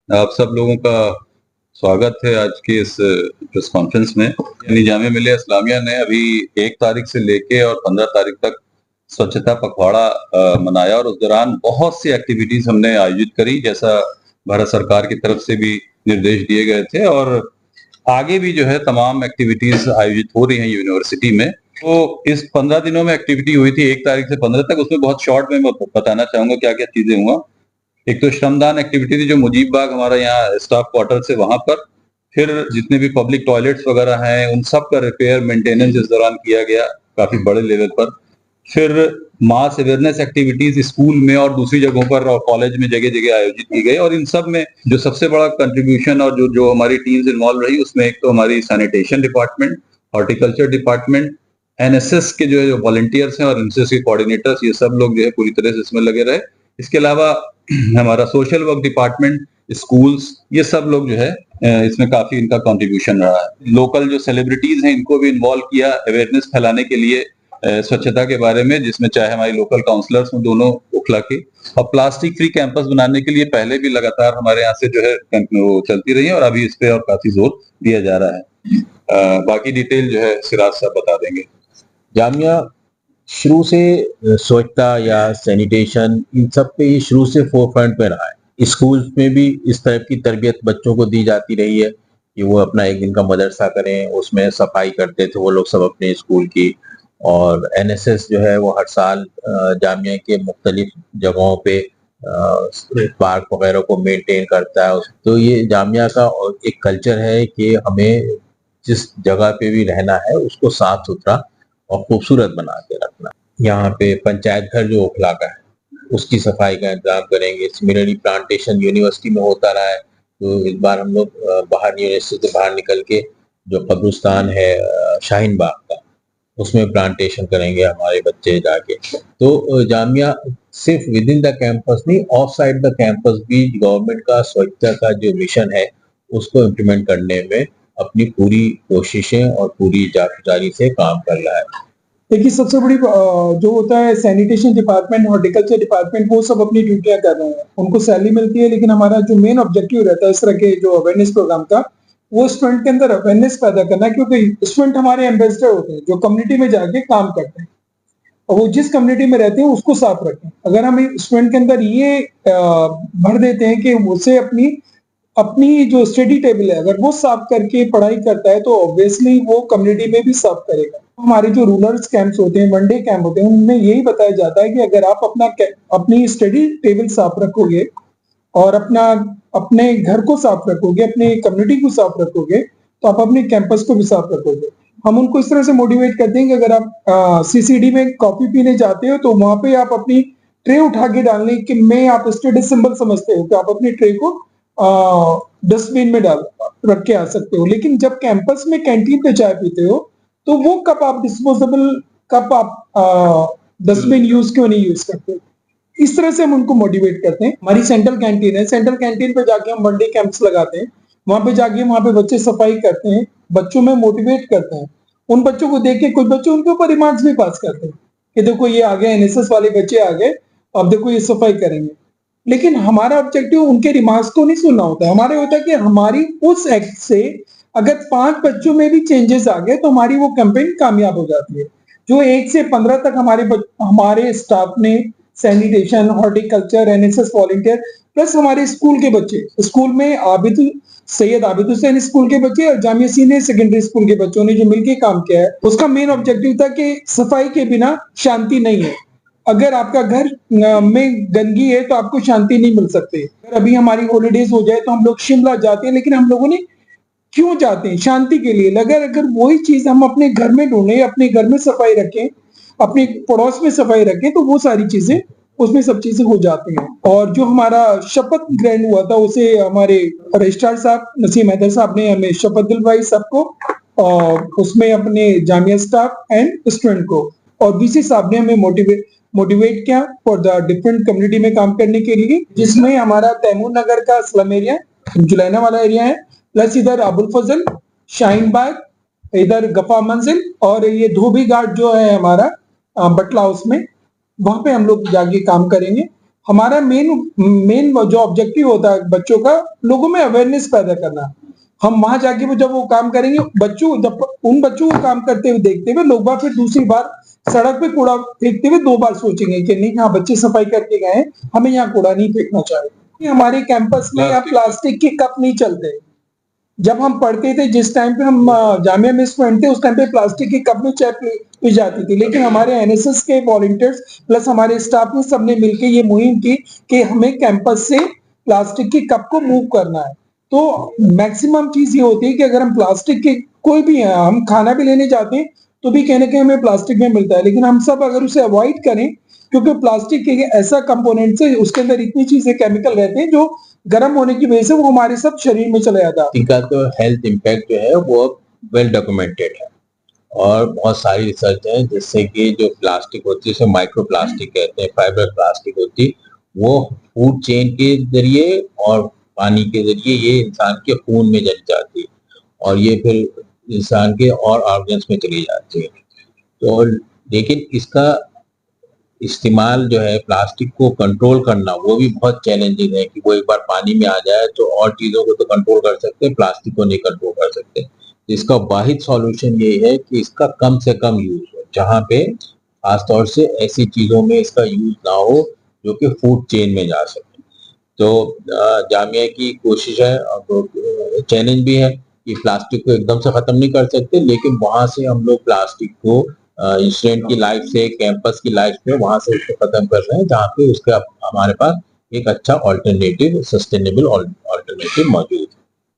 आप सब लोगों का स्वागत है आज की इस प्रेस कॉन्फ्रेंस में। यानी जामिया मिलिया इस्लामिया ने अभी 1 तारीख से लेके और 15 तारीख तक स्वच्छता पखवाड़ा मनाया और उस दौरान बहुत सी एक्टिविटीज हमने आयोजित करी, जैसा भारत सरकार की तरफ से भी निर्देश दिए गए थे। और आगे भी जो है तमाम एक्टिविटीज आयोजित हो रही हैं यूनिवर्सिटी में। तो इस 15 दिनों में एक्टिविटी हुई थी 1 तारीख से 15 तक, उसमें बहुत शॉर्ट में मैं बताना चाहूंगा क्या क्या चीजें हुआ। एक तो श्रमदान एक्टिविटी थी जो मुजीब बाग हमारा यहाँ स्टाफ क्वार्टर से वहां पर, फिर जितने भी पब्लिक टॉयलेट्स वगैरह हैं उन सब का रिपेयर मेंटेनेंस इस दौरान किया गया काफी बड़े लेवल पर। फिर मास अवेयरनेस एक्टिविटीज स्कूल में और दूसरी जगहों पर और कॉलेज में जगह जगह आयोजित की गई, और इन सब में जो सबसे बड़ा कंट्रीब्यूशन और जो जो हमारी टीम्स इन्वॉल्व रही उसमें एक तो हमारी sanitation department, horticulture department, NSS के जो है जो वॉलंटियर्स हैं और एनएसएस के कोऑर्डिनेटर्स, ये सब लोग जो है पूरी तरह से इसमें लगे रहे। इसके अलावा हमारा सोशल वर्क डिपार्टमेंट, स्कूल्स, ये सब लोग जो है इसमें काफी इनका कंट्रीब्यूशन रहा है। लोकल जो सेलिब्रिटीज हैं इनको भी इन्वॉल्व किया अवेयरनेस फैलाने के लिए स्वच्छता के बारे में, जिसमें चाहे हमारी लोकल काउंसलर्स हों दोनों ओखला के, और प्लास्टिक फ्री कैंपस बनाने के लिए पहले भी लगातार हमारे यहाँ से जो है वो चलती रही है और अभी इस पे और काफी जोर दिया जा रहा है। बाकी डिटेल जो है सिराज साहब बता देंगे। जामिया शुरू से स्वच्छता या सैनिटेशन इन सब पे ये शुरू से फोरफ्रंट पे रहा है। स्कूल में भी इस तरह की तरबियत बच्चों को दी जाती रही है कि वो अपना एक दिन का मदरसा करें, उसमें सफाई करते थे वो लोग सब अपने स्कूल की। और एनएसएस जो है वो हर साल जामिया के मुख्तलिफ जगहों पे पार्क वगैरह को मेंटेन करता है। तो ये जामिया का एक कल्चर है कि हमें जिस जगह पे भी रहना है उसको साफ सुथरा और खूबसूरत बना के रखना। यहाँ पे पंचायत घर जो ओखला का है उसकी सफाई का इंतजाम करेंगे। सिमिलरली प्लांटेशन यूनिवर्सिटी में होता रहा है, तो इस बार हम लोग बाहर यूनिवर्सिटी से बाहर निकल के जो कब्रिस्तान है शाहीन बाग का, उसमें प्लांटेशन करेंगे हमारे बच्चे जाके। तो जामिया सिर्फ विद इन द कैंपस नहीं, ऑफ साइड द कैंपस भी गवर्नमेंट का स्वच्छता का जो मिशन है उसको इम्प्लीमेंट करने में अपनी पूरी कोशिशें और पूरी जागीरदारी से काम कर रहा है। देखिए, सबसे बड़ी जो होता है सैनिटेशन डिपार्टमेंट, हॉर्टिकल्चर डिपार्टमेंट, वो सब अपनी ड्यूटियां कर रहे हैं, उनको सैलरी मिलती है। लेकिन हमारा जो मेन ऑब्जेक्टिव रहता है इस तरह के जो अवेयरनेस प्रोग्राम का, वो स्टूडेंट के अंदर अवेयरनेस पैदा करना, क्योंकि स्टूडेंट हमारे एम्बेसडर होते हैं जो कम्युनिटी में जाके काम करते हैं और वो जिस कम्युनिटी में रहते हैं उसको साफ रखें। अगर हम स्टूडेंट के अंदर ये भर देते हैं कि उसे अपनी अपनी जो स्टडी टेबल है अगर वो साफ करके पढ़ाई करता है तो ऑब्वियसली वो कम्युनिटी में भी साफ करेगा। हमारे जो रूरल कैंप्स होते हैं, वनडे कैंप होते हैं, उनमें यही बताया जाता है कि अगर आप अपनी स्टडी टेबल साफ रखोगे और अपने घर को साफ रखोगे, अपने कम्युनिटी को साफ रखोगे, तो आप अपने कैंपस को भी साफ रखोगे। हम उनको इस तरह से मोटिवेट करते हैं कि अगर आप सीसीडी में कॉफी पीने जाते हो तो वहां पे आप अपनी ट्रे उठा के डालने के में आप स्टेटस सिंबल समझते हो कि आप अपनी ट्रे को डस्टबिन में डाल रख के आ सकते हो। लेकिन जब कैंपस में कैंटीन पे चाय पीते हो तो वो कप आप डिस्पोजेबल कप आप डस्टबिन यूज क्यों नहीं यूज करते? इस तरह से हम उनको मोटिवेट करते हैं। हमारी सेंट्रल कैंटीन है, सेंट्रल कैंटीन पे जाके हम वनडे कैंप्स लगाते हैं। वहां पे जाके वहां पे बच्चे सफाई करते हैं, बच्चों में मोटिवेट करते हैं। उन बच्चों को देख के कुछ बच्चे उनके ऊपर रिमार्क्स भी पास करते हैं कि देखो ये आ गए, एनएसएस वाले बच्चे आ गए, अब देखो ये सफाई करेंगे। लेकिन हमारा ऑब्जेक्टिव उनके रिमार्क्स को नहीं सुनना होता है। हमारा होता है कि हमारी उस एक्ट से अगर 5 बच्चों में भी चेंजेस आ गए तो हमारी वो कैंपेन कामयाब हो जाती है। जो 1 से 15 तक हमारे स्टाफ ने sanitation, horticulture, NSS volunteer plus हमारे स्कूल के बच्चे, स्कूल में सैयद आबिद हुसैन स्कूल के बच्चे और जामिया सीनियर सेकेंडरी स्कूल के बच्चों ने जो मिलकर काम किया है, उसका मेन ऑब्जेक्टिव था कि सफाई के बिना शांति नहीं है। अगर आपका घर में गंदगी है तो आपको शांति नहीं मिल सकती। अगर अभी हमारी हॉलीडेज हो जाए तो हम लोग शिमला जाते हैं, लेकिन हम लोगों ने क्यों जाते हैं? शांति के लिए। अगर वही चीज हम अपने घर में ढूंढें, अपने घर में सफाई रखें, अपने पड़ोस में सफाई रखें, तो वो सारी चीजें उसमें सब चीजें हो जाती हैं। और जो हमारा शपथ ग्रहण हुआ था उसे हमारे रजिस्ट्रार साहब नसीम हैदर साहब ने हमें शपथ दिलवाई सबको, और उसमें अपने जामिया स्टाफ एंड स्टूडेंट को, और बीसी साहब ने हमें मोटिवेट किया फॉर द डिफरेंट कम्युनिटी में काम करने के लिए, जिसमें हमारा तैमूर नगर का स्लम एरिया, जुलैना वाला एरिया है, प्लस इधर अबुल फजल, शाहीन बाग, इधर गफा मंजिल और ये धोबी घाट जो है हमारा बटला हाउस में, वहां पे हम लोग जाके काम करेंगे हमारा मेन जो ऑब्जेक्टिव होता है बच्चों का, लोगों में अवेयरनेस पैदा करना। हम वहां जाके जब वो काम करेंगे, जब उन बच्चों को काम करते हुए देखते हुए लोग बाग फिर दूसरी बार सड़क पे कूड़ा फेंकते हुए 2 बार सोचेंगे कि नहीं, हाँ बच्चे सफाई करके गए हैं, हमें यहाँ कूड़ा नहीं फेंकना चाहिए। हमारे कैंपस में अब प्लास्टिक के कप नहीं चलते। जब हम पढ़ते थे, जिस टाइम पे हम जामिया में स्टूडेंट थे, उस टाइम पे प्लास्टिक के कप में चाय पी जाती थी, लेकिन हमारे एनएसएस के वॉलंटियर्स प्लस हमारे स्टाफ ने सबने मिलकर ये मुहिम की कि हमें कैंपस से प्लास्टिक के कप को मूव करना है। तो मैक्सिमम चीज ये होती है कि अगर हम प्लास्टिक के कोई भी है, हम खाना भी लेने जाते हैं तो भी कहने के हमें प्लास्टिक में मिलता है, लेकिन हम सब अगर उसे अवॉइड करें, क्योंकि प्लास्टिक एक ऐसा कंपोनेंट है, उसके अंदर इतनी चीजें केमिकल रहते हैं जो गर्म होने की वजह से वो हमारे सब शरीर में चला जाता है। प्लास्टिक का तो हेल्थ इम्पैक्ट जो है वो वेल डॉक्यूमेंटेड है और बहुत सारी रिसर्च है, जिससे कि जो प्लास्टिक होती है उसे माइक्रो प्लास्टिक कहते हैं, फाइबर प्लास्टिक होती, वो फूड चेन के जरिए और पानी के जरिए ये इंसान के खून में जल जाती है और ये फिर इंसान के और ऑर्गन्स में चली जाती है। तो लेकिन इसका इस्तेमाल जो है, प्लास्टिक को कंट्रोल करना, वो भी बहुत चैलेंजिंग है कि वो एक बार पानी में आ जाए तो और चीजों को तो कंट्रोल कर सकते हैं, प्लास्टिक को नहीं कंट्रोल कर सकते। इसका वाहिद सॉल्यूशन ये है कि इसका कम से कम यूज हो, जहाँ पे खासतौर से ऐसी चीजों में इसका यूज ना हो जो कि फूड चेन में जा सके। तो जामिया की कोशिश है और चैलेंज भी है कि प्लास्टिक को एकदम से खत्म नहीं कर सकते, लेकिन वहां से हम लोग प्लास्टिक को स्टूडेंट की लाइफ से, कैंपस की लाइफ में वहां से उसको खत्म कर रहे हैं, जहाँ पे उसका हमारे पास एक अच्छा ऑल्टरनेटिव, सस्टेनेबल ऑल्टरनेटिव मौजूद है।